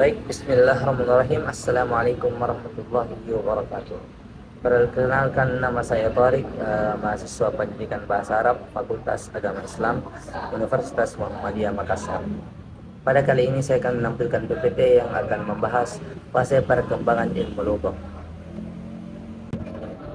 Baik, bismillahirrahmanirrahim. Assalamualaikum warahmatullahi wabarakatuh. Perkenalkan, nama saya Tariq, mahasiswa pendidikan Bahasa Arab, Fakultas Agama Islam, Universitas Muhammadiyah Makassar. Pada kali ini saya akan menampilkan PPT yang akan membahas fase perkembangan ilmu lugah.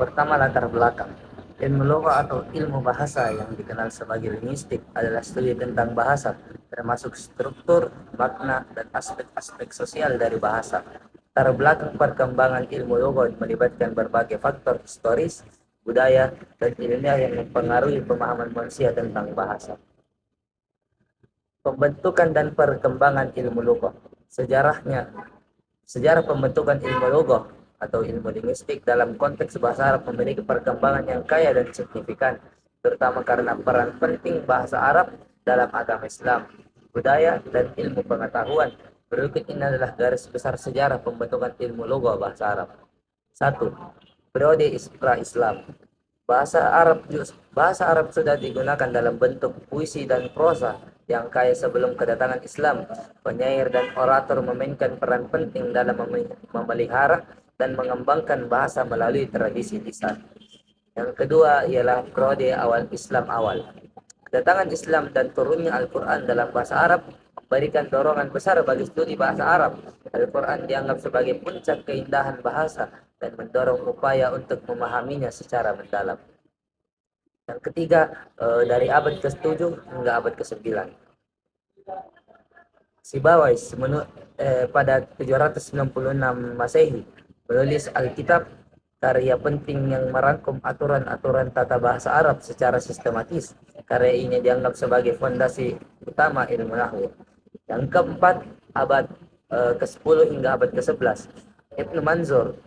Pertama, latar belakang. Ilmu lugha atau ilmu bahasa yang dikenal sebagai linguistik adalah studi tentang bahasa, termasuk struktur, makna, dan aspek-aspek sosial dari bahasa. Latar belakang perkembangan ilmu lugha melibatkan berbagai faktor historis, budaya, dan ilmiah yang mempengaruhi pemahaman manusia tentang bahasa. Pembentukan dan perkembangan ilmu lugha. Sejarahnya, sejarah pembentukan ilmu lugha atau ilmu linguistik dalam konteks bahasa Arab memiliki perkembangan yang kaya dan signifikan, terutama karena peran penting bahasa Arab dalam agama Islam, budaya, dan ilmu pengetahuan. Berikut ini adalah garis besar sejarah pembentukan ilmu lugha bahasa Arab. 1. Periode pra-Islam. Bahasa Arab sudah digunakan dalam bentuk puisi dan prosa yang kaya sebelum kedatangan Islam. Penyair dan orator memainkan peran penting dalam memelihara dan mengembangkan bahasa melalui tradisi lisan. Yang kedua ialah periode awal Islam awal. Kedatangan Islam dan turunnya Al-Quran dalam bahasa Arab memberikan dorongan besar bagi studi bahasa Arab. Al-Quran dianggap sebagai puncak keindahan bahasa dan mendorong upaya untuk memahaminya secara mendalam. Yang ketiga, dari abad ke-7 hingga abad ke-9. Sibawais pada 796 Masehi menulis Alkitab, karya penting yang merangkum aturan-aturan tata bahasa Arab secara sistematis. Karya ini dianggap sebagai fondasi utama ilmu nahwu. Yang keempat, abad ke-10 hingga abad ke-11. Ibnu Manzur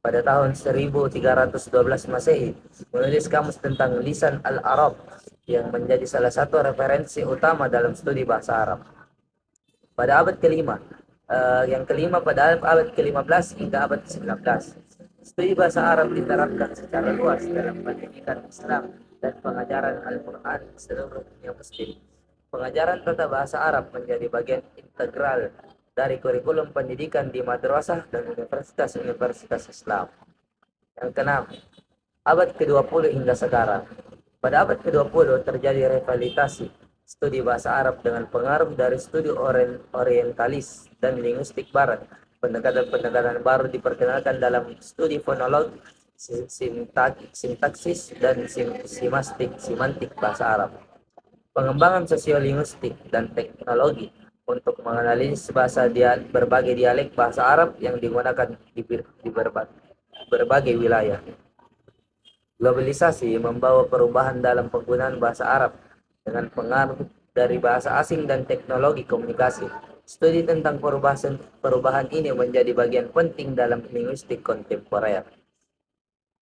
pada tahun 1312 Masehi menulis kamus tentang lisan al-Arab yang menjadi salah satu referensi utama dalam studi bahasa Arab. Pada abad kelima, pada abad ke-15 hingga abad ke-19, studi bahasa Arab diterapkan secara luas dalam pendidikan Islam dan pengajaran Al-Quran di seluruh dunia Muslim. Pengajaran tata bahasa Arab menjadi bagian integral dari kurikulum pendidikan di madrasah dan universitas-universitas Islam. Yang keenam, abad ke-20 hingga sekarang. Pada abad ke-20 terjadi revitalisasi studi bahasa Arab dengan pengaruh dari studi orientalis dan linguistik barat. Pendekatan-pendekatan baru diperkenalkan dalam studi fonologi, sintaksis, dan semantik bahasa Arab. Pengembangan sosiolinguistik dan teknologi untuk menganalisis berbagai dialek bahasa Arab yang digunakan di berbagai wilayah. Globalisasi membawa perubahan dalam penggunaan bahasa Arab dengan pengaruh dari bahasa asing dan teknologi komunikasi. Studi tentang perubahan ini menjadi bagian penting dalam linguistik kontemporer.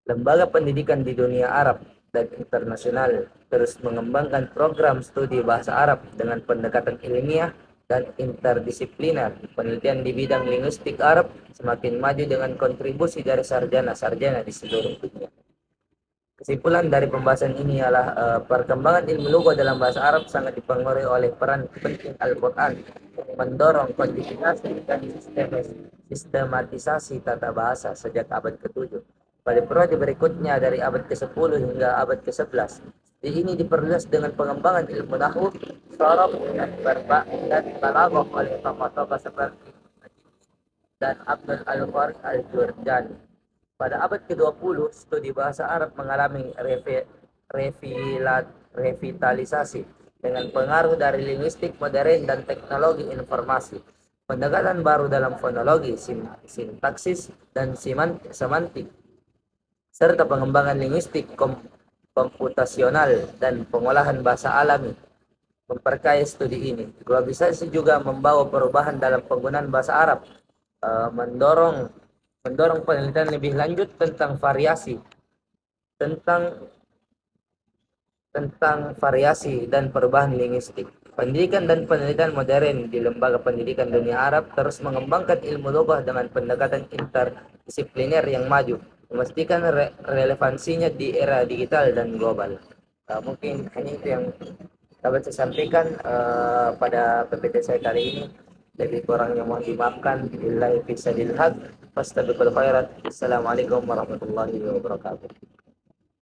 Lembaga pendidikan di dunia Arab dan internasional terus mengembangkan program studi bahasa Arab dengan pendekatan ilmiah dan interdisipliner. Penelitian di bidang linguistik Arab semakin maju dengan kontribusi dari sarjana-sarjana di seluruh dunia. Kesimpulan dari pembahasan ini adalah perkembangan ilmu lugha dalam bahasa Arab sangat dipengaruhi oleh peran penting Al-Quran mendorong kodifikasi dan sistematisasi tata bahasa sejak abad ke-7. Pada periode berikutnya dari abad ke-10 hingga abad ke-11, ini diperluas dengan pengembangan ilmu nahwu, sorof, dan balaghah oleh tokoh-tokoh seperti dan Abdul Al-Farid Al-Jurjani. Pada abad ke-20, studi bahasa Arab mengalami revitalisasi dengan pengaruh dari linguistik modern dan teknologi informasi. Pendekatan baru dalam fonologi, sintaksis, dan semantik, serta pengembangan linguistik komputasional dan pengolahan bahasa alami memperkaya studi ini. Globalisasi juga membawa perubahan dalam penggunaan bahasa Arab, mendorong penelitian lebih lanjut tentang tentang variasi dan perubahan linguistik. Pendidikan dan penelitian modern di lembaga pendidikan dunia Arab terus mengembangkan ilmu lugah dengan pendekatan interdisipliner yang maju, memastikan relevansinya di era digital dan global. Mungkin hanya itu yang dapat saya sampaikan pada PPT saya kali ini. Lebih kurangnya mohon dimaafkan. Billahi fi sabilillah. Fastabiqul khairat. Assalamualaikum warahmatullahi wabarakatuh.